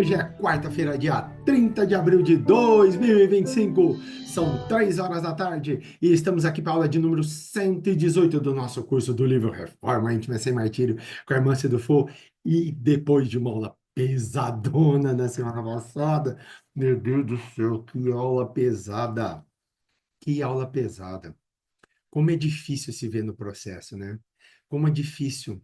Hoje é quarta-feira, dia 30 de abril de 2025. São 3 horas da tarde e estamos aqui para a aula de número 118 do nosso curso do livro Reforma Íntima Sem Martírio, com a irmã Fo. E depois de uma aula pesadona na semana passada, meu Deus do céu, que aula pesada! Que aula pesada! Como é difícil se ver no processo, né? Como é difícil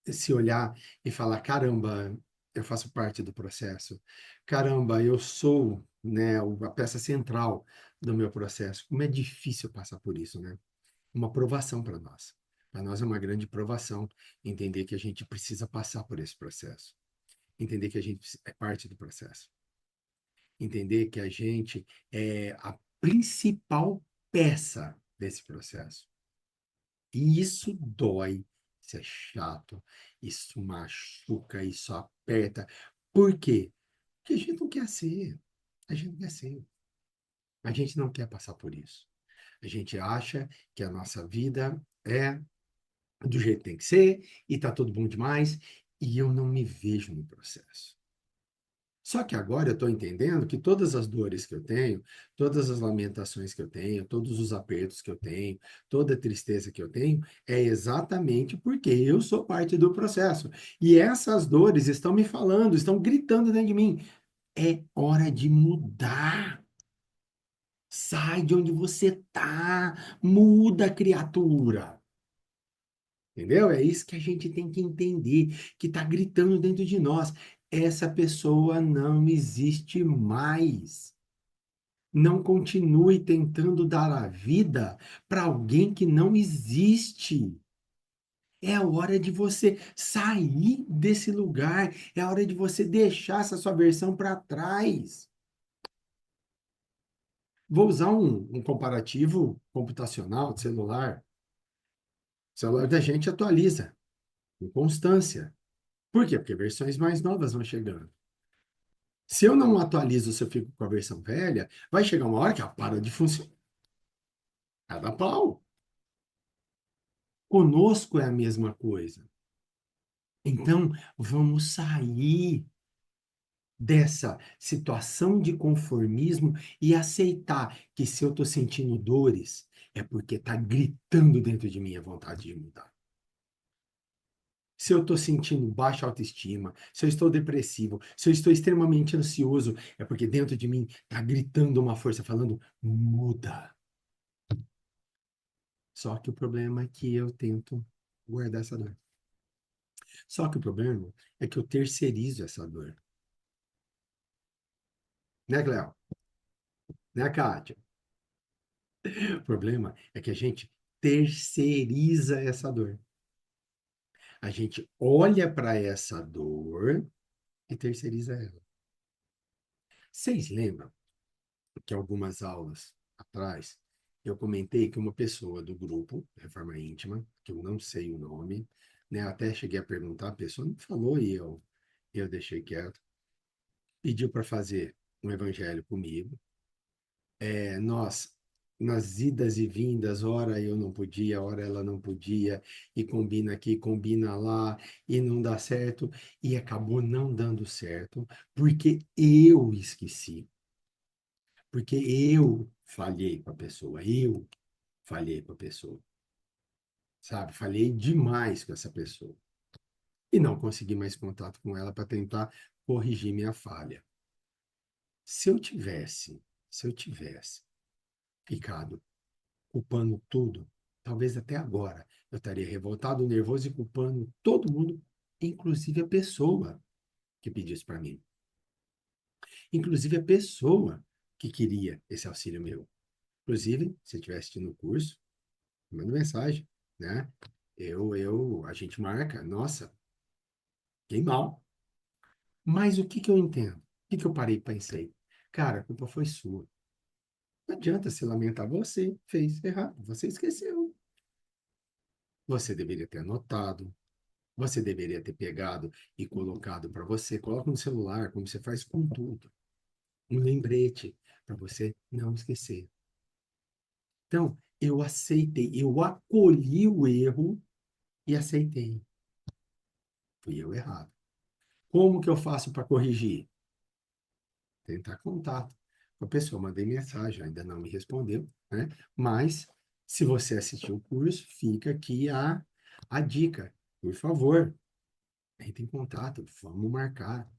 se olhar e falar, caramba, eu faço parte do processo. Caramba, eu sou, né, a peça central do meu processo. Como é difícil passar por isso, né? Uma provação para nós. Para nós é uma grande provação entender que a gente precisa passar por esse processo. Entender que a gente é parte do processo. Entender que a gente é a principal peça desse processo. E isso dói, isso é chato, isso machuca, isso aperta. Por quê? Porque a gente não quer ser. A gente não quer ser. A gente não quer passar por isso. A gente acha que a nossa vida é do jeito que tem que ser e tá tudo bom demais e eu não me vejo no processo. Só que agora eu estou entendendo que todas as dores que eu tenho, todas as lamentações que eu tenho, todos os apertos que eu tenho, toda a tristeza que eu tenho, é exatamente porque eu sou parte do processo. E essas dores estão me falando, estão gritando dentro de mim. É hora de mudar. Sai de onde você está. Muda, criatura. Entendeu? É isso que a gente tem que entender, que está gritando dentro de nós. Essa pessoa não existe mais. Não continue tentando dar a vida para alguém que não existe. É a hora de você sair desse lugar. É a hora de você deixar essa sua versão para trás. Vou usar um comparativo computacional de celular. O celular da gente atualiza com constância. Por quê? Porque versões mais novas vão chegando. Se eu não atualizo, se eu fico com a versão velha, vai chegar uma hora que ela para de funcionar. Cada pau. Conosco é a mesma coisa. Então, vamos sair dessa situação de conformismo e aceitar que se eu estou sentindo dores, é porque está gritando dentro de mim a vontade de mudar. Se eu estou sentindo baixa autoestima, se eu estou depressivo, se eu estou extremamente ansioso, é porque dentro de mim está gritando uma força falando, muda. Só que o problema é que eu tento guardar essa dor. Só que o problema é que eu terceirizo essa dor. Né, Cléo? Né, Kátia? O problema é que a gente terceiriza essa dor. A gente olha para essa dor e terceiriza ela. Vocês lembram que algumas aulas atrás eu comentei que uma pessoa do grupo Reforma Íntima, que eu não sei o nome, né, até cheguei a perguntar, a pessoa não falou e eu deixei quieto, pediu para fazer um evangelho comigo. Nós, nas idas e vindas, ora eu não podia, ora ela não podia, e combina aqui, combina lá, e não dá certo, e acabou não dando certo, porque eu esqueci, porque eu falhei com a pessoa, eu falhei com a pessoa, sabe? Falhei demais com essa pessoa. E não consegui mais contato com ela para tentar corrigir minha falha. Se eu tivesse ficado culpando tudo, talvez até agora eu estaria revoltado, nervoso e culpando todo mundo, inclusive a pessoa que pediu isso para mim, inclusive a pessoa que queria esse auxílio meu. Inclusive, se eu tivesse assistindo o curso, manda mensagem, né? A gente marca, nossa, fiquei mal. Mas o que que eu entendo? O que que eu parei e pensei? Cara, a culpa foi sua. Não adianta se lamentar, você fez errado, você esqueceu. Você deveria ter anotado, você deveria ter pegado e colocado para você. Coloca no celular, como você faz com tudo. Um lembrete para você não esquecer. Então, eu aceitei, eu acolhi o erro e aceitei. Fui eu errado. Como que eu faço para corrigir? Tentar contato com a pessoa. Mandei mensagem, ainda não me respondeu, né? Mas, se você assistiu o curso, fica aqui a dica. Por favor, entre em contato, vamos marcar,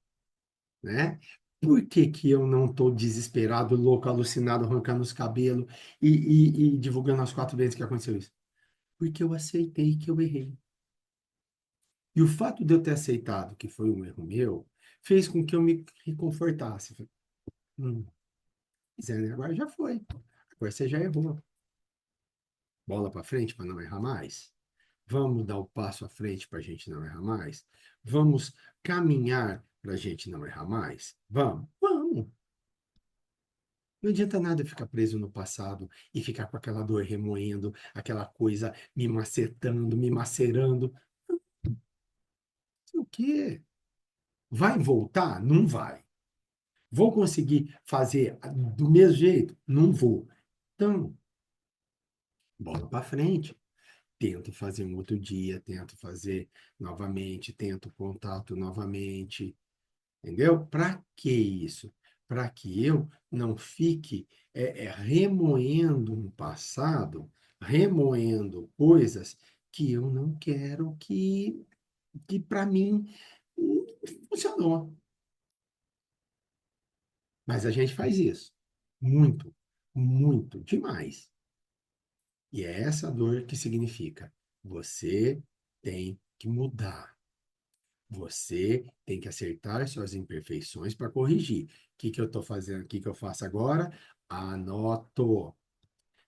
né? Por que que eu não estou desesperado, louco, alucinado, arrancando os cabelos e divulgando as 4 vezes que aconteceu isso? Porque eu aceitei que eu errei. E o fato de eu ter aceitado que foi um erro meu, fez com que eu me reconfortasse. Hum, Zé, agora já foi. Agora você já errou. Bola para frente para não errar mais. Vamos dar o passo à frente para a gente não errar mais? Vamos caminhar para a gente não errar mais? Vamos? Vamos. Não adianta nada ficar preso no passado e ficar com aquela dor remoendo, aquela coisa me macetando, me macerando. O quê? Vai voltar? Não vai. Vou conseguir fazer do mesmo jeito? Não vou. Então, bola para frente. Tento fazer um outro dia, tento fazer novamente, tento contato novamente, entendeu? Para que isso? Para que eu não fique remoendo um passado, remoendo coisas que eu não quero que para mim não funcionou. Mas a gente faz isso. Muito, muito, demais. E é essa dor que significa: você tem que mudar. Você tem que acertar as suas imperfeições para corrigir. O que que eu estou fazendo? O que que eu faço agora? Anoto.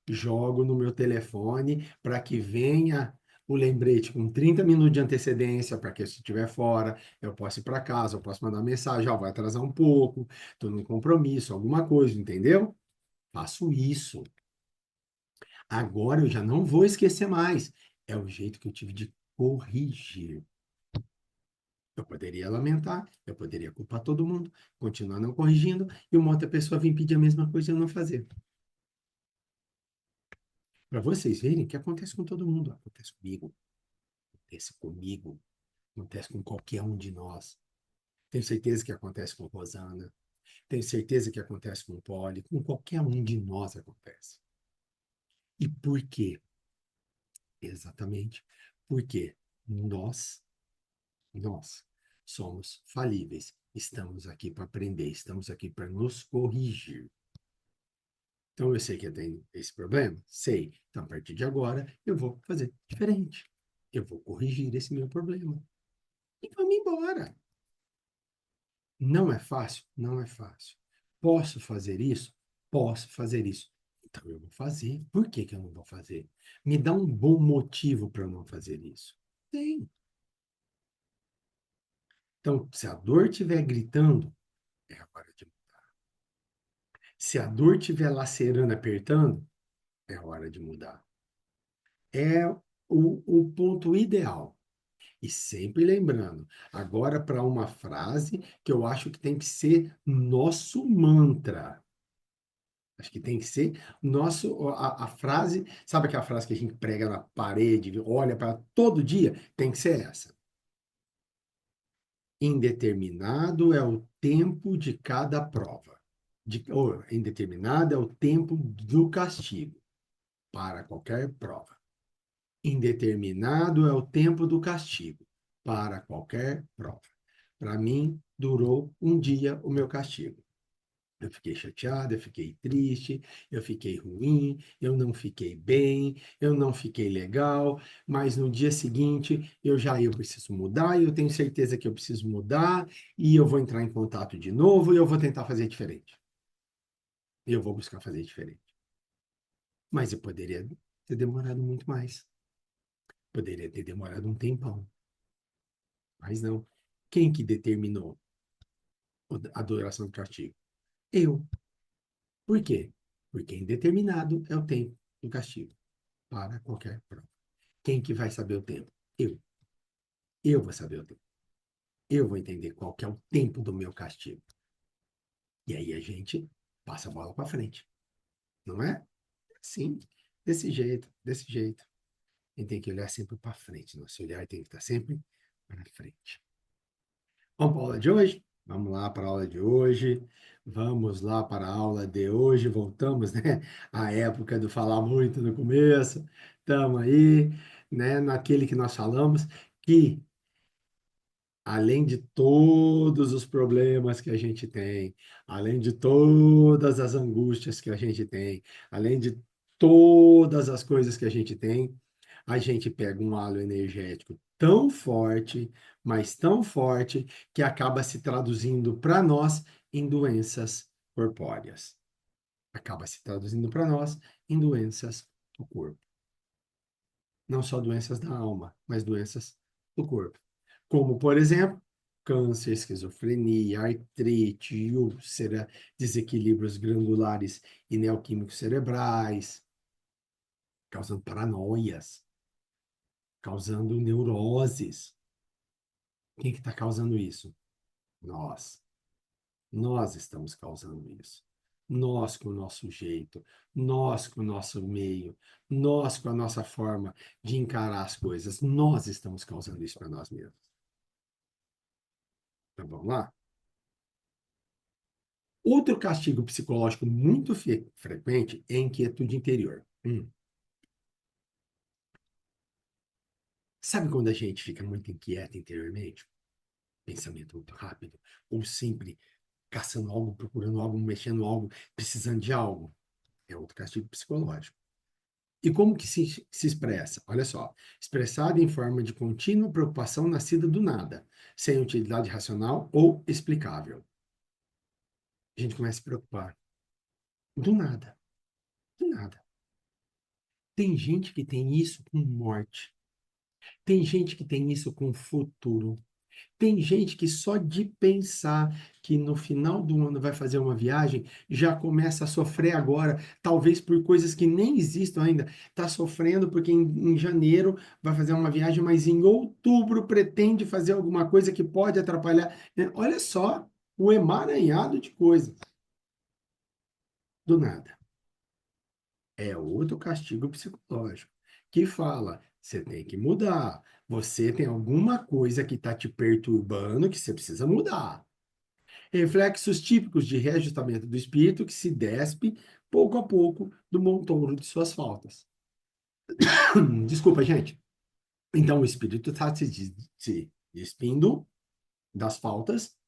Jogo no meu telefone para que venha o lembrete com 30 minutos de antecedência, para que se estiver fora, eu possa ir para casa, eu posso mandar mensagem, ó, vai atrasar um pouco, estou num compromisso, alguma coisa, entendeu? Faço isso. Agora eu já não vou esquecer mais. É o jeito que eu tive de corrigir. Eu poderia lamentar, eu poderia culpar todo mundo, continuar não corrigindo, e uma outra pessoa vir pedir a mesma coisa e eu não fazer. Para vocês verem que acontece com todo mundo. Acontece comigo, acontece com qualquer um de nós. Tenho certeza que acontece com Rosana, tenho certeza que acontece com o Poli, com qualquer um de nós acontece. E por quê? Exatamente porque nós somos falíveis. Estamos aqui para aprender, estamos aqui para nos corrigir. Então, eu sei que eu tenho esse problema? Sei. Então, a partir de agora, eu vou fazer diferente. Eu vou corrigir esse meu problema. E vamos embora. Não é fácil? Não é fácil. Posso fazer isso? Posso fazer isso. Então, eu vou fazer. Por que que eu não vou fazer? Me dá um bom motivo para eu não fazer isso. Tem. Então, se a dor estiver gritando, é a hora de mudar. Se a dor estiver lacerando, apertando, é a hora de mudar. É o ponto ideal. E sempre lembrando, agora para uma frase que eu acho que tem que ser nosso mantra. Acho que tem que ser a frase, sabe aquela frase que a gente prega na parede, olha para todo dia? Tem que ser essa. Indeterminado é o tempo de cada prova. Indeterminado é o tempo do castigo para qualquer prova. Indeterminado é o tempo do castigo para qualquer prova. Para mim, durou um dia o meu castigo. Eu fiquei chateado, eu fiquei triste, eu fiquei ruim, eu não fiquei bem, eu não fiquei legal, mas no dia seguinte eu preciso mudar, e eu tenho certeza que eu preciso mudar, e eu vou entrar em contato de novo e eu vou tentar fazer diferente. Eu vou buscar fazer diferente. Mas eu poderia ter demorado muito mais. Poderia ter demorado um tempão. Mas não. Quem que determinou a duração do castigo? Eu. Por quê? Porque indeterminado é o tempo do castigo para qualquer prova. Quem que vai saber o tempo? Eu. Eu vou saber o tempo. Eu vou entender qual que é o tempo do meu castigo. E aí a gente passa a bola para frente. Não é? Sim, desse jeito, desse jeito. A gente tem que olhar sempre para frente. Nosso olhar tem que estar sempre para frente. Vamos para a aula de hoje? Vamos lá para a aula de hoje. Vamos lá para a aula de hoje. Voltamos, né? À época do falar muito no começo. Estamos aí, né? Naquele que nós falamos que além de todos os problemas que a gente tem, além de todas as angústias que a gente tem, além de todas as coisas que a gente pega um halo energético tão forte, mas tão forte, que acaba se traduzindo para nós em doenças corpóreas. Acaba se traduzindo para nós em doenças do corpo. Não só doenças da alma, mas doenças do corpo. Como, por exemplo, câncer, esquizofrenia, artrite, úlcera, desequilíbrios glandulares e neoquímicos cerebrais, causando paranoias, causando neuroses. Quem que está causando isso? Nós. Nós estamos causando isso. Nós com o nosso jeito, nós com o nosso meio, nós com a nossa forma de encarar as coisas, nós estamos causando isso para nós mesmos. Então vamos lá? Outro castigo psicológico muito frequente é a inquietude interior. Sabe quando a gente fica muito inquieto interiormente? Pensamento muito rápido, ou sempre caçando algo, procurando algo, mexendo algo, precisando de algo. É outro castigo psicológico. E como que se expressa? Olha só, expressado em forma de contínua preocupação nascida do nada, sem utilidade racional ou explicável. A gente começa a se preocupar. Do nada, do nada. Tem gente que tem isso com morte. Tem gente que tem isso com futuro. Tem gente que só de pensar que no final do ano vai fazer uma viagem, já começa a sofrer agora, talvez por coisas que nem existem ainda. Está sofrendo porque em janeiro vai fazer uma viagem, mas em outubro pretende fazer alguma coisa que pode atrapalhar. Olha só o emaranhado de coisas. Do nada. É outro castigo psicológico que fala, você tem que mudar. Você tem alguma coisa que está te perturbando que você precisa mudar. Reflexos típicos de reajustamento do espírito que se despe pouco a pouco do montouro de suas faltas. Desculpa, gente. Então, o espírito está se despindo das faltas,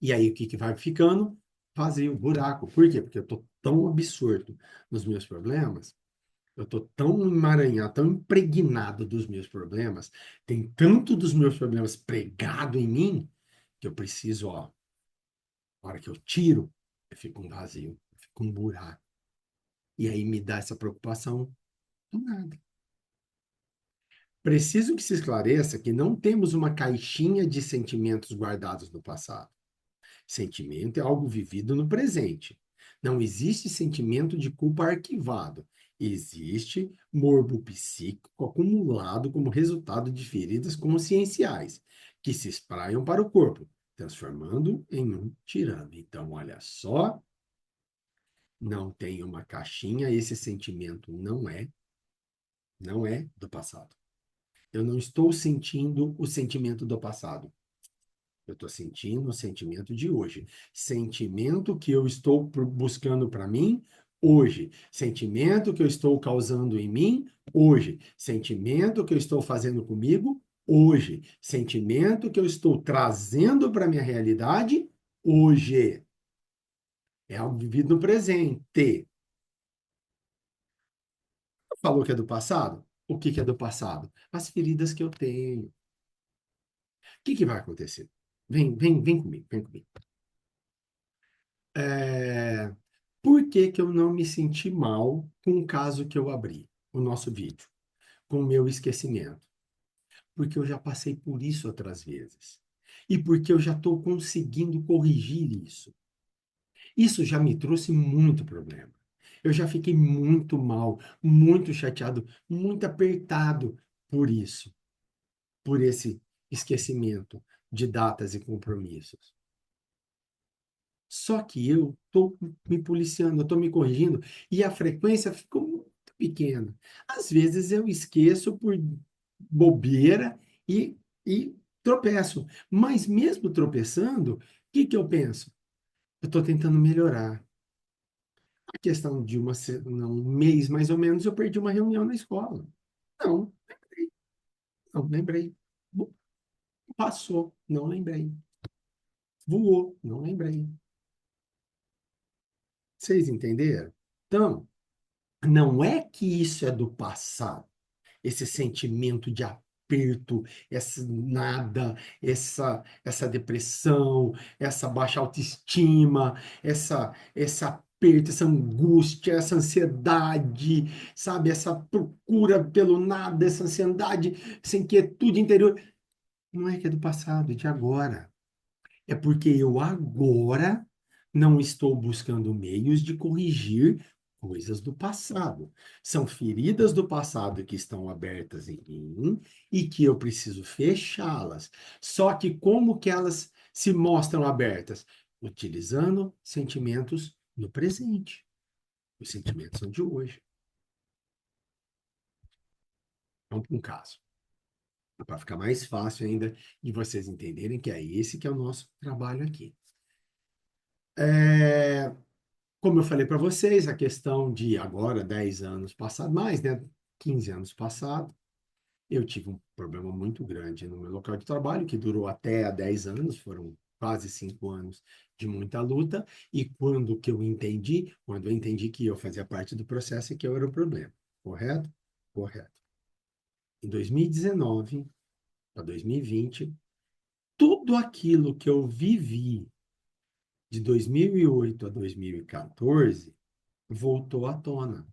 e aí o que, que vai ficando? Vazio, buraco. Por quê? Porque eu estou tão absorto nos meus problemas, eu estou tão emaranhado, tão impregnado dos meus problemas, tem tanto dos meus problemas pregado em mim, que eu preciso, ó, na hora que eu tiro, eu fico um vazio, eu fico um buraco. E aí me dá essa preocupação do nada. Preciso que se esclareça que não temos uma caixinha de sentimentos guardados no passado. Sentimento é algo vivido no presente. Não existe sentimento de culpa arquivado. Existe morbo psíquico acumulado como resultado de feridas conscienciais, que se espraiam para o corpo, transformando em um tirano. Então, olha só, não tem uma caixinha, esse sentimento não é do passado. Eu não estou sentindo o sentimento do passado. Eu estou sentindo o sentimento de hoje. Sentimento que eu estou buscando para mim hoje. Sentimento que eu estou causando em mim hoje. Sentimento que eu estou fazendo comigo hoje. Sentimento que eu estou trazendo para minha realidade hoje. É algo vivido no presente. Falou que é do passado? O que que é do passado? As feridas que eu tenho. O que que vai acontecer? Vem comigo, vem comigo. É, por que que eu não me senti mal com o caso que eu abri, o nosso vídeo, com o meu esquecimento? Porque eu já passei por isso outras vezes. E porque eu já estou conseguindo corrigir isso. Isso já me trouxe muito problema. Eu já fiquei muito mal, muito chateado, muito apertado por isso, por esse esquecimento de datas e compromissos. Só que eu estou me policiando, eu estou me corrigindo e a frequência ficou muito pequena. Às vezes eu esqueço por bobeira e tropeço. Mas mesmo tropeçando, o que que eu penso? Eu estou tentando melhorar. A questão de não, um mês mais ou menos, eu perdi uma reunião na escola. Não, não lembrei. Passou, não lembrei. Voou, não lembrei. Vocês entenderam? Então, não é que isso é do passado, esse sentimento de aperto, essa nada, essa depressão, essa baixa autoestima, essa aperto, essa angústia, essa ansiedade, sabe? Essa procura pelo nada, essa ansiedade, essa inquietude interior. Não é que é do passado, é de agora. É porque eu agora não estou buscando meios de corrigir coisas do passado. São feridas do passado que estão abertas em mim e que eu preciso fechá-las. Só que como que elas se mostram abertas? Utilizando sentimentos no presente. Os sentimentos são de hoje. Vamos para um caso. Para ficar mais fácil ainda de vocês entenderem que é esse que é o nosso trabalho aqui. É, Como eu falei para vocês, a questão de agora, 10 anos passados, mais, né? 15 anos passados, eu tive um problema muito grande no meu local de trabalho, que durou até 10 anos, foram quase 5 anos de muita luta, e quando eu entendi que eu fazia parte do processo e que eu era o problema, correto? Correto. Em 2019 para 2020, tudo aquilo que eu vivi de 2008 a 2014 voltou à tona.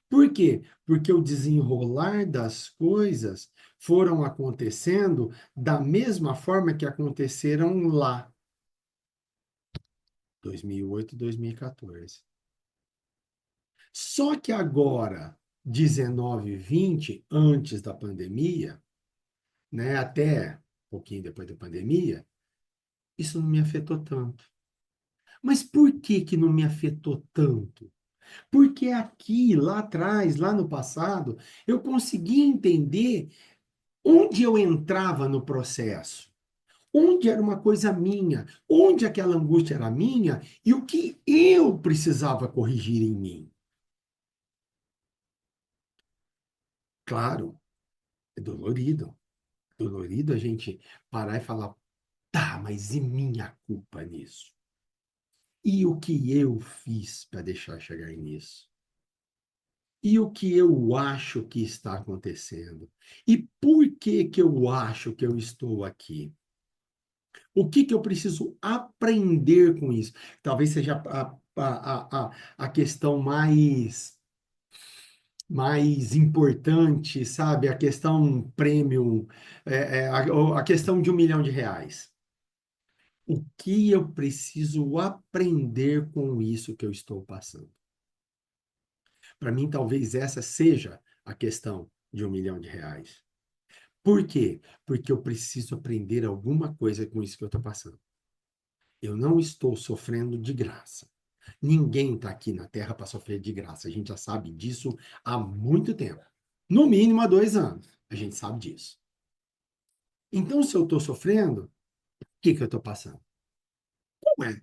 Por quê? Porque o desenrolar das coisas foram acontecendo da mesma forma que aconteceram lá, 2008 e 2014. Só que agora, 19 e 20, antes da pandemia, né, até um pouquinho depois da pandemia, isso não me afetou tanto. Mas por que que não me afetou tanto? Porque aqui, lá atrás, lá no passado, eu conseguia entender onde eu entrava no processo, onde era uma coisa minha, onde aquela angústia era minha e o que eu precisava corrigir em mim. Claro, é dolorido. Dolorido a gente parar e falar, tá, mas e minha culpa nisso? E o que eu fiz para deixar chegar nisso? E o que eu acho que está acontecendo? E por que que eu acho que eu estou aqui? O que que eu preciso aprender com isso? Talvez seja a questão mais importante, sabe? A questão premium, a questão de R$ 1 milhão. O que eu preciso aprender com isso que eu estou passando? Para mim, talvez essa seja a questão de R$ 1 milhão. Por quê? Porque eu preciso aprender alguma coisa com isso que eu estou passando. Eu não estou sofrendo de graça. Ninguém está aqui na Terra para sofrer de graça. A gente já sabe disso há muito tempo. No mínimo há 2 anos. A gente sabe disso. Então, se eu estou sofrendo, o que que eu estou passando? Qual é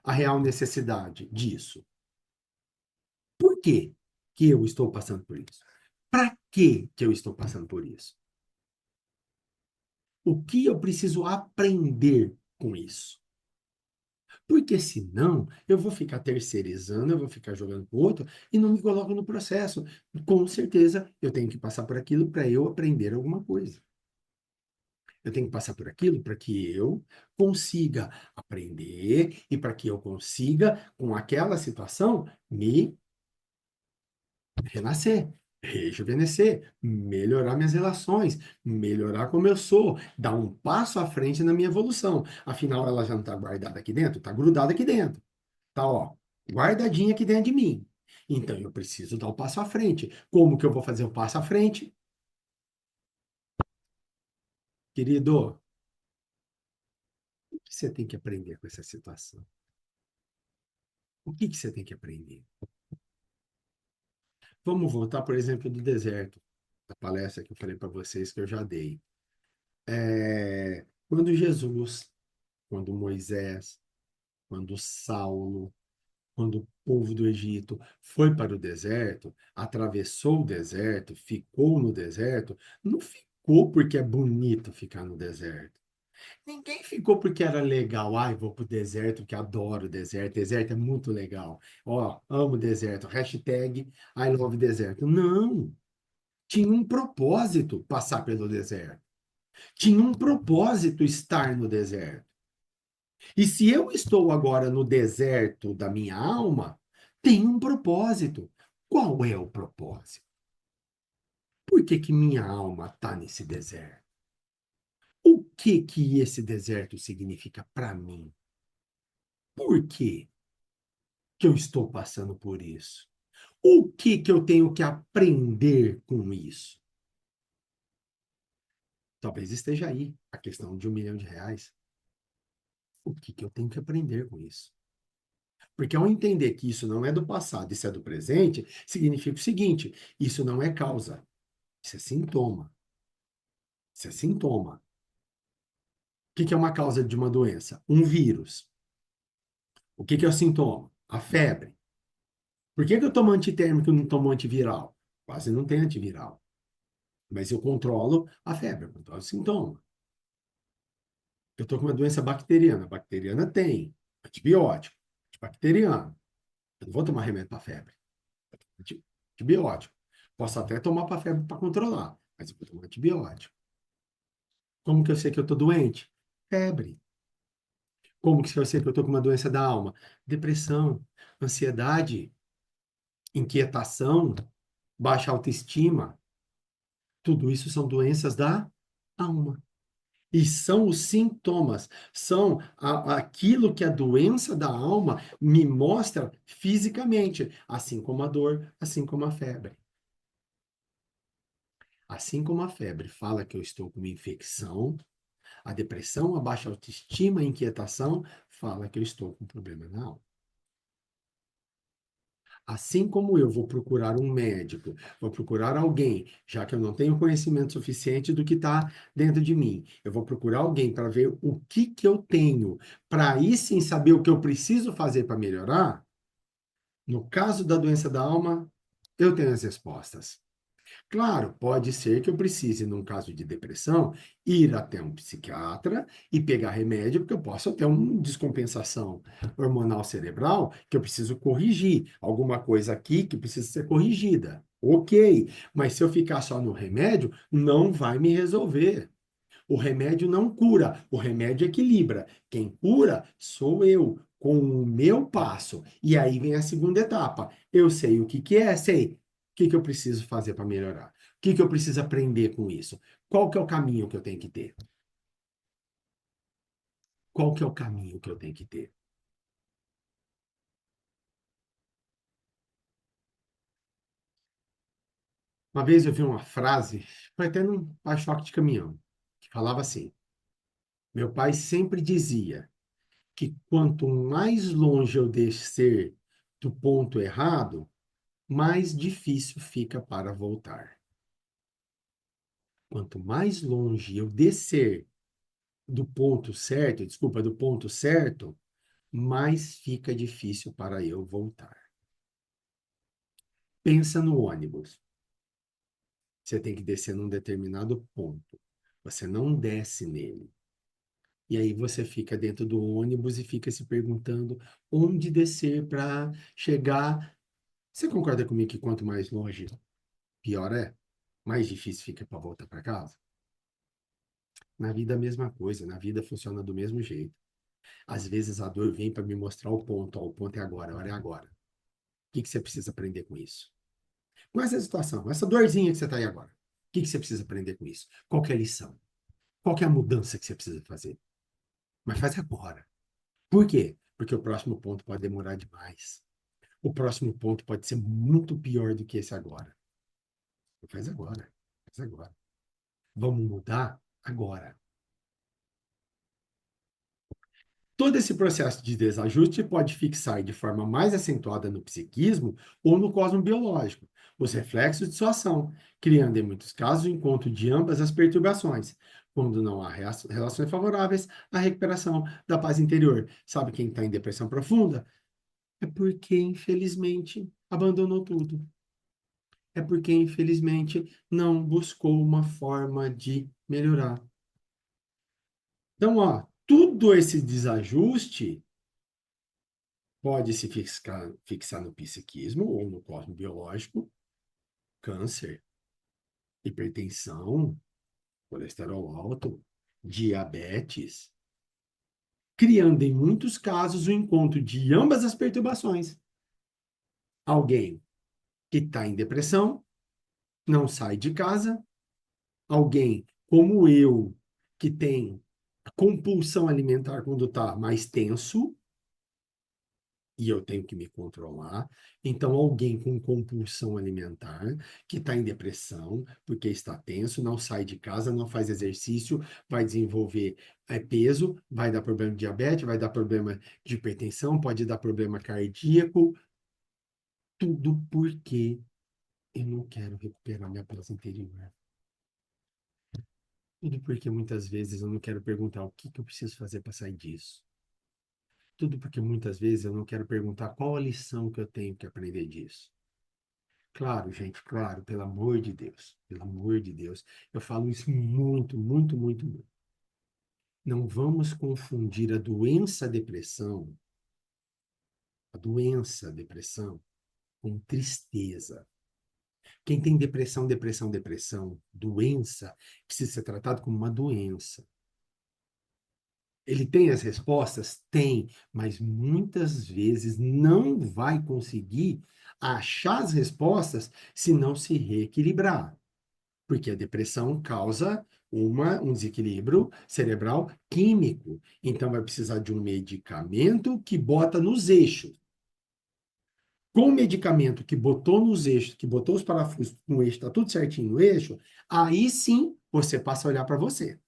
a real necessidade disso? Por que que eu estou passando por isso? Para que eu estou passando por isso? O que eu preciso aprender com isso? Porque senão eu vou ficar terceirizando, eu vou ficar jogando para o outro e não me coloco no processo. Com certeza eu tenho que passar por aquilo para eu aprender alguma coisa. Eu tenho que passar por aquilo para que eu consiga aprender e para que eu consiga, com aquela situação, me renascer, rejuvenescer, melhorar minhas relações, melhorar como eu sou, dar um passo à frente na minha evolução. Afinal, ela já não está guardada aqui dentro? Está grudada aqui dentro. Tá, ó, guardadinha aqui dentro de mim. Então, eu preciso dar o passo à frente. Como que eu vou fazer o passo à frente? Querido, o que você tem que aprender com essa situação? O que que você tem que aprender? Vamos voltar, por exemplo, do deserto. da palestra que eu falei para vocês que eu já dei. Quando Jesus, quando Moisés, quando Saulo, quando o povo do Egito foi para o deserto, atravessou o deserto, ficou no deserto, não ficou porque é bonito ficar no deserto. Ninguém ficou porque era legal. Ai, vou pro deserto, que adoro o deserto. Deserto é muito legal. Ó, amo deserto. Hashtag I love deserto. Não. Tinha um propósito passar pelo deserto. Tinha um propósito estar no deserto. E se eu estou agora no deserto da minha alma, tem um propósito. Qual é o propósito? Por que que minha alma está nesse deserto? O que que esse deserto significa para mim? Por quê que eu estou passando por isso? O que que eu tenho que aprender com isso? Talvez esteja aí a questão de R$ 1 milhão. O que que eu tenho que aprender com isso? Porque ao entender que isso não é do passado, isso é do presente, significa o seguinte: isso não é causa, isso é sintoma. Isso é sintoma. O que que é uma causa de uma doença? Um vírus. O que que é o sintoma? A febre. Por que que eu tomo antitérmico e não tomo antiviral? Quase não tem antiviral. Mas eu controlo a febre, eu controlo o sintoma. Eu estou com uma doença bacteriana. A bacteriana tem antibiótico, antibacteriano. Eu não vou tomar remédio para febre. Antibiótico. Posso até tomar para febre para controlar, mas eu vou tomar antibiótico. Como que eu sei que eu estou doente? Febre. Como que eu sei que eu estou com uma doença da alma? Depressão, ansiedade, inquietação, baixa autoestima. Tudo isso são doenças da alma. E são os sintomas, são aquilo que a doença da alma me mostra fisicamente, assim como a dor, assim como a febre. Assim como a febre fala que eu estou com uma infecção, a depressão, a baixa autoestima, a inquietação fala que eu estou com um problema na alma. Assim como eu vou procurar um médico, vou procurar alguém, já que eu não tenho conhecimento suficiente do que está dentro de mim, eu vou procurar alguém para ver o que que eu tenho, para aí sim saber o que eu preciso fazer para melhorar. No caso da doença da alma, eu tenho as respostas. Claro, pode ser que eu precise, num caso de depressão, ir até um psiquiatra e pegar remédio, porque eu posso ter uma descompensação hormonal cerebral que eu preciso corrigir, alguma coisa aqui que precisa ser corrigida. Ok, mas se eu ficar só no remédio, não vai me resolver. O remédio não cura, o remédio equilibra. Quem cura sou eu, com o meu passo. E aí vem a segunda etapa. Eu sei o que que é, sei. O que que eu preciso fazer para melhorar? O que que eu preciso aprender com isso? Qual que é o caminho que eu tenho que ter? Qual que é o caminho que eu tenho que ter? Uma vez eu vi uma frase, foi até num para-choque de caminhão, que falava assim: meu pai sempre dizia que quanto mais longe eu descer do ponto errado, mais difícil fica para voltar. Quanto mais longe eu descer do ponto certo, desculpa, do ponto certo, mais fica difícil para eu voltar. Pensa no ônibus. Você tem que descer num determinado ponto. Você não desce nele. E aí você fica dentro do ônibus e fica se perguntando onde descer para chegar. Você concorda comigo que quanto mais longe, pior é? Mais difícil fica para voltar para casa? Na vida, a mesma coisa. Na vida funciona do mesmo jeito. Às vezes a dor vem para me mostrar o ponto. Ó, o ponto é agora, a hora é agora. O que que você precisa aprender com isso? Com essa situação, essa dorzinha que você está aí agora. O que que você precisa aprender com isso? Qual que é a lição? Qual que é a mudança que você precisa fazer? Mas faz agora. Por quê? Porque o próximo ponto pode demorar demais. O próximo ponto pode ser muito pior do que esse agora. Faz agora. Faz agora. Vamos mudar agora. Todo esse processo de desajuste pode fixar de forma mais acentuada no psiquismo ou no cosmo biológico os reflexos de sua ação, criando, em muitos casos, o encontro de ambas as perturbações, quando não há relações favoráveis à recuperação da paz interior. Sabe quem está em depressão profunda? É porque, infelizmente, abandonou tudo. É porque, infelizmente, não buscou uma forma de melhorar. Então, ó, tudo esse desajuste pode se fixar no psiquismo ou no cosmo biológico, câncer, hipertensão, colesterol alto, diabetes, criando em muitos casos o encontro de ambas as perturbações. Alguém que está em depressão, não sai de casa, alguém como eu, que tem compulsão alimentar quando está mais tenso, e eu tenho que me controlar. Então, alguém com compulsão alimentar, que está em depressão, porque está tenso, não sai de casa, não faz exercício, vai desenvolver peso, vai dar problema de diabetes, vai dar problema de hipertensão, pode dar problema cardíaco, tudo porque eu não quero recuperar minha paz interior. Tudo porque muitas vezes eu não quero perguntar o que que eu preciso fazer para sair disso. Tudo porque muitas vezes eu não quero perguntar qual a lição que eu tenho que aprender disso. Claro, gente, claro, pelo amor de Deus, pelo amor de Deus. Eu falo isso muito, muito, muito, muito. Não vamos confundir a doença depressão, com tristeza. Quem tem depressão, depressão, depressão, doença, precisa ser tratado como uma doença. Ele tem as respostas? Tem, mas muitas vezes não vai conseguir achar as respostas se não se reequilibrar. Porque a depressão causa um desequilíbrio cerebral químico. Então, vai precisar de um medicamento que bota nos eixos. Com o medicamento que botou nos eixos, que botou os parafusos no eixo, está tudo certinho no eixo, aí sim você passa a olhar para você.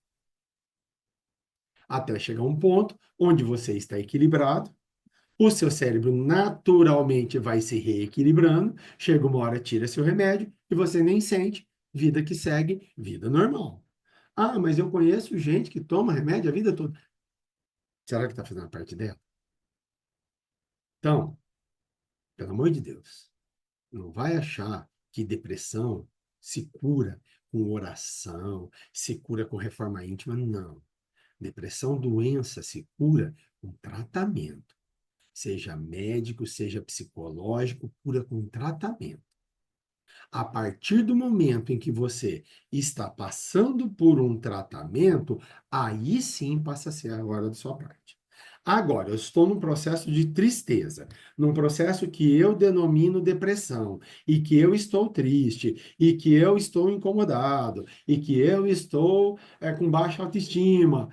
Até chegar um ponto onde você está equilibrado, o seu cérebro naturalmente vai se reequilibrando, chega uma hora, tira seu remédio e você nem sente, vida que segue, vida normal. Ah, mas eu conheço gente que toma remédio a vida toda. Será que está fazendo parte dela? Então, pelo amor de Deus, não vai achar que depressão se cura com oração, se cura com reforma íntima. Não. Depressão, doença, se cura com tratamento. Seja médico, seja psicológico, cura com tratamento. A partir do momento em que você está passando por um tratamento, aí sim passa a ser a hora da sua parte. Agora, eu estou num processo de tristeza, num processo que eu denomino depressão, e que eu estou triste, e que eu estou incomodado, e que eu estou com baixa autoestima.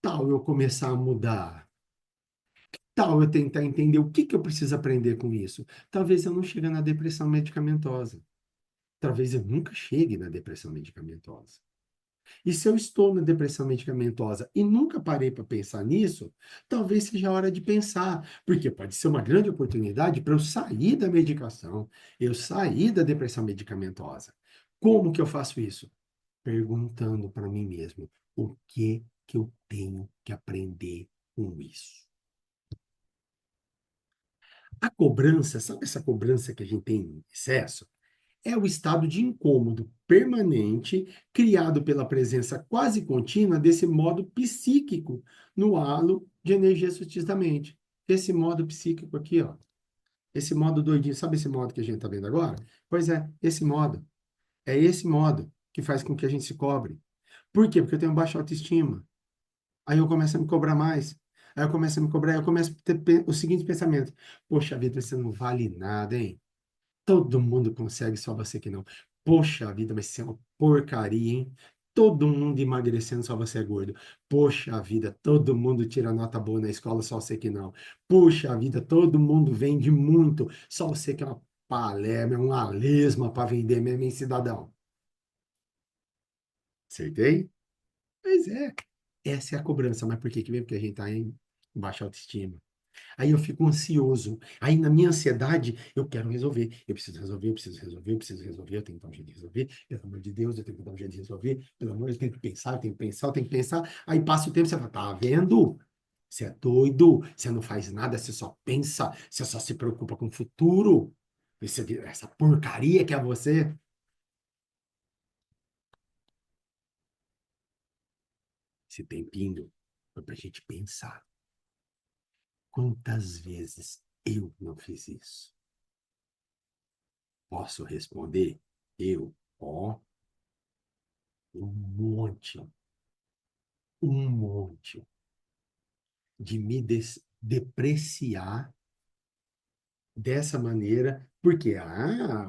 Tal eu começar a mudar? Tal eu tentar entender o que que eu preciso aprender com isso? Talvez eu não chegue na depressão medicamentosa. Talvez eu nunca chegue na depressão medicamentosa. E se eu estou na depressão medicamentosa e nunca parei para pensar nisso, talvez seja a hora de pensar, porque pode ser uma grande oportunidade para eu sair da medicação, eu sair da depressão medicamentosa. Como que eu faço isso? Perguntando para mim mesmo, o que eu tenho que aprender com isso? A cobrança, sabe essa cobrança que a gente tem em excesso? É o estado de incômodo permanente criado pela presença quase contínua desse modo psíquico no halo de energia sutis da mente. Esse modo psíquico aqui, ó. Esse modo doidinho, sabe esse modo que a gente está vendo agora? Pois é, esse modo. É esse modo que faz com que a gente se cobre. Por quê? Porque eu tenho baixa autoestima. Aí eu começo a me cobrar mais. Aí eu começo a me cobrar, aí eu começo a ter o seguinte pensamento: poxa vida, você não vale nada, hein? Todo mundo consegue, só você que não. Poxa vida, mas isso é uma porcaria, hein? Todo mundo emagrecendo, só você é gordo. Poxa vida, todo mundo tira nota boa na escola, só você que não. Puxa vida, todo mundo vende muito, só você que é uma palerma, uma lesma para vender mesmo, hein, cidadão? Acertei? Pois é. Essa é a cobrança, mas por que que vem? Porque a gente está baixa autoestima. Aí eu fico ansioso. Aí na minha ansiedade, eu quero resolver. Eu preciso resolver, eu preciso resolver, eu preciso resolver, eu tenho que dar um jeito de resolver. Pelo amor de Deus, eu tenho que dar um jeito de resolver. Pelo amor, eu tenho que pensar, eu tenho que pensar, eu tenho que pensar. Aí passa o tempo, você fala, tá vendo? Você é doido, você não faz nada, você só pensa, você só se preocupa com o futuro. Essa porcaria que é você. Esse tempinho foi pra gente pensar. Quantas vezes eu não fiz isso? Posso responder? Eu, ó, um monte, um monte de me depreciar dessa maneira, porque,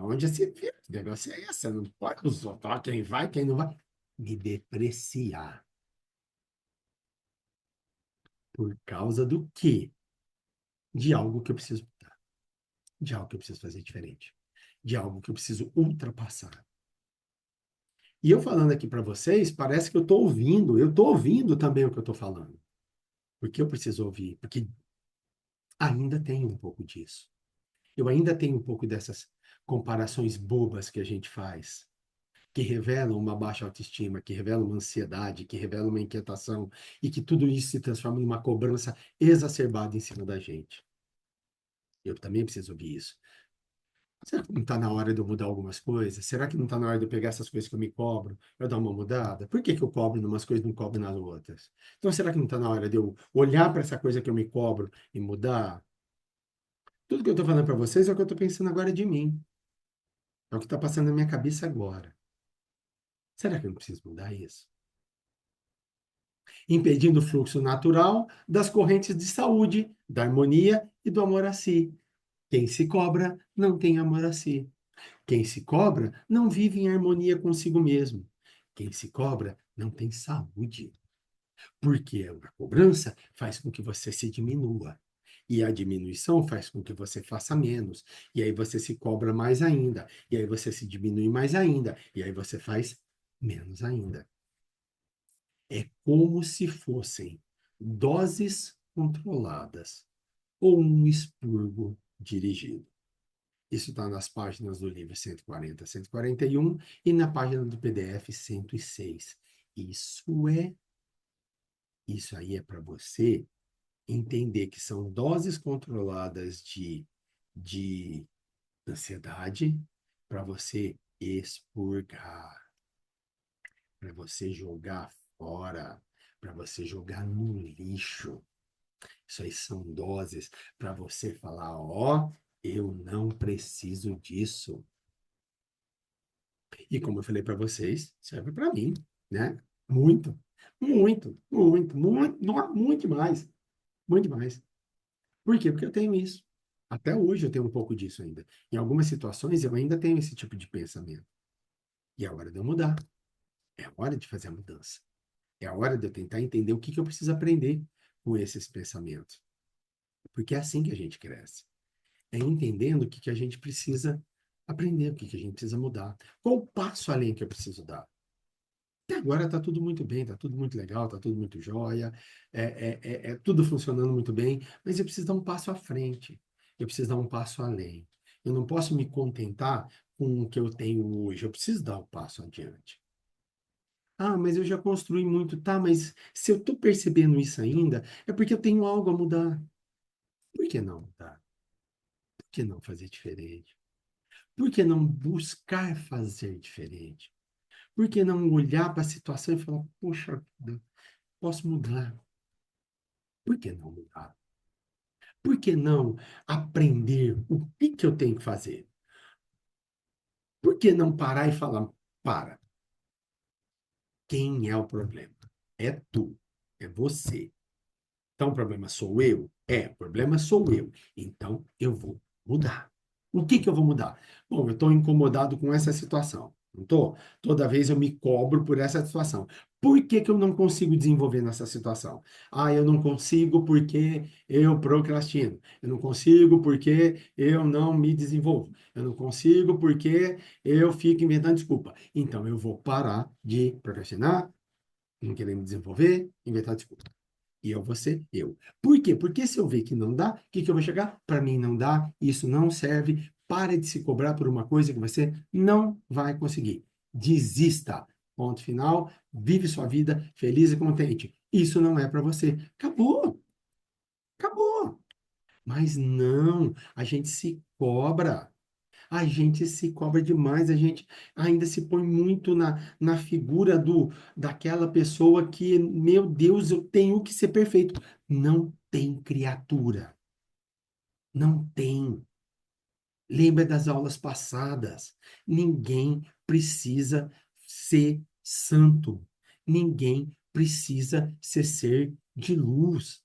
onde você vê, o negócio é esse, não pode os outros, quem vai, quem não vai, me depreciar. Por causa do quê? De algo que eu preciso mudar, de algo que eu preciso fazer diferente, de algo que eu preciso ultrapassar. E eu falando aqui para vocês, parece que eu estou ouvindo também o que eu estou falando. Porque eu preciso ouvir, porque ainda tem um pouco disso. Eu ainda tenho um pouco dessas comparações bobas que a gente faz, que revelam uma baixa autoestima, que revelam uma ansiedade, que revelam uma inquietação, e que tudo isso se transforma em uma cobrança exacerbada em cima da gente. Eu também preciso ouvir isso. Será que não está na hora de eu mudar algumas coisas? Será que não está na hora de eu pegar essas coisas que eu me cobro, eu dar uma mudada? Por que que eu cobro em umas coisas e não cobro nas outras? Então, será que não está na hora de eu olhar para essa coisa que eu me cobro e mudar? Tudo que eu estou falando para vocês é o que eu estou pensando agora de mim. É o que está passando na minha cabeça agora. Será que eu não preciso mudar isso? Impedindo o fluxo natural das correntes de saúde, da harmonia e do amor a si. Quem se cobra não tem amor a si. Quem se cobra não vive em harmonia consigo mesmo. Quem se cobra não tem saúde. Porque a cobrança faz com que você se diminua. E a diminuição faz com que você faça menos. E aí você se cobra mais ainda. E aí você se diminui mais ainda. E aí você faz menos ainda. É como se fossem doses controladas ou um expurgo dirigido. Isso está nas páginas do livro 140, 141 e na página do PDF 106. Isso é, isso aí é para você entender que são doses controladas de ansiedade para você expurgar, para você jogar fora, para você jogar no lixo. Isso aí são doses para você falar, ó, eu não preciso disso. E como eu falei para vocês, serve para mim, né? Muito, muito, muito, muito, muito demais, muito demais. Por quê? Porque eu tenho isso. Até hoje eu tenho um pouco disso ainda. Em algumas situações eu ainda tenho esse tipo de pensamento. E é a hora de eu mudar. É a hora de fazer a mudança. É a hora de eu tentar entender o que que eu preciso aprender com esses pensamentos. Porque é assim que a gente cresce. É entendendo o que que a gente precisa aprender, o que que a gente precisa mudar. Qual o passo além que eu preciso dar? Até agora está tudo muito bem, está tudo muito legal, está tudo muito jóia, é tudo funcionando muito bem, mas eu preciso dar um passo à frente, eu preciso dar um passo além. Eu não posso me contentar com o que eu tenho hoje, eu preciso dar um passo adiante. Ah, mas eu já construí muito, tá, mas se eu estou percebendo isso ainda, é porque eu tenho algo a mudar. Por que não mudar? Por que não fazer diferente? Por que não buscar fazer diferente? Por que não olhar para a situação e falar, poxa, vida, posso mudar? Por que não mudar? Por que não aprender o que que eu tenho que fazer? Por que não parar e falar, para, quem é o problema? É tu, é você. Então, o problema sou eu? É, o problema sou eu. Então, eu vou mudar. O que que eu vou mudar? Bom, eu estou incomodado com essa situação. Não estou? Toda vez eu me cobro por essa situação. Por que que eu não consigo desenvolver nessa situação? Ah, eu não consigo porque eu procrastino. Eu não consigo porque eu não me desenvolvo. Eu não consigo porque eu fico inventando desculpa. Então, eu vou parar de procrastinar, não querer me desenvolver, inventar desculpa. E eu vou ser eu. Por quê? Porque se eu ver que não dá, o que que eu vou chegar? Para mim não dá, isso não serve. Para de se cobrar por uma coisa que você não vai conseguir. Desista. Ponto final. Vive sua vida feliz e contente. Isso não é para você. Acabou. Acabou. Mas não, a gente se cobra. A gente se cobra demais, a gente ainda se põe muito na figura daquela pessoa que, meu Deus, eu tenho que ser perfeito. Não tem criatura, não tem. Lembra das aulas passadas. Ninguém precisa ser santo. Ninguém precisa ser de luz.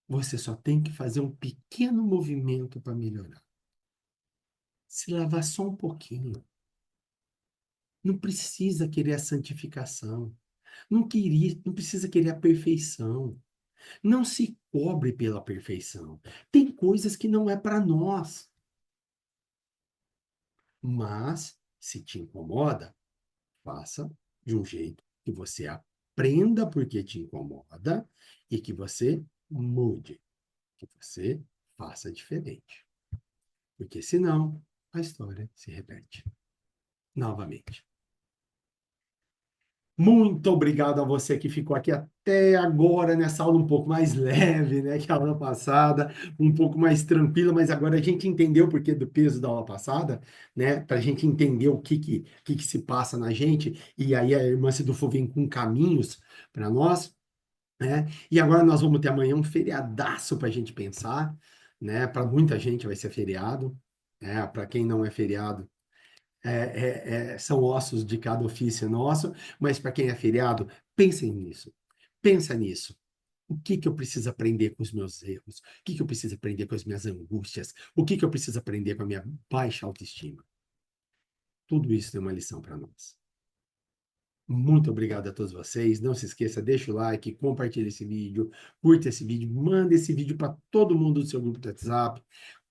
Você só tem que fazer um pequeno movimento para melhorar. Se lavar só um pouquinho. Não precisa querer a santificação. Não precisa querer a perfeição. Não se cobre pela perfeição. Tem coisas que não é para nós. Mas, se te incomoda, faça de um jeito que você aprenda porque te incomoda e que você mude, que você faça diferente. Porque senão, a história se repete novamente. Muito obrigado a você que ficou aqui até agora nessa aula um pouco mais leve, né, que a aula passada, um pouco mais tranquila, mas agora a gente entendeu o porquê do peso da aula passada, né, para a gente entender o que se passa na gente, e aí a irmã Sidufo vem com caminhos para nós, né, e agora nós vamos ter amanhã um feriadaço para a gente pensar, né, para muita gente vai ser feriado, né, para quem não é feriado, são ossos de cada ofício nosso, mas para quem é feriado, pensem nisso. Pensa nisso. O que que eu preciso aprender com os meus erros? O que que eu preciso aprender com as minhas angústias? O que que eu preciso aprender com a minha baixa autoestima? Tudo isso tem uma lição para nós. Muito obrigado a todos vocês. Não se esqueça, deixa o like, compartilha esse vídeo, curta esse vídeo, manda esse vídeo para todo mundo do seu grupo do WhatsApp.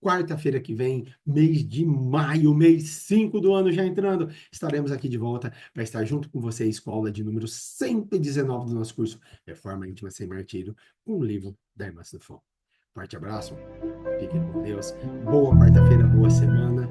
Quarta-feira que vem, mês de maio, mês 5 do ano já entrando, estaremos aqui de volta para estar junto com vocês com a aula de número 119 do nosso curso Reforma Íntima Sem Martírio, com o livro da Irmã do Forte abraço, fiquem com Deus, boa quarta-feira, boa semana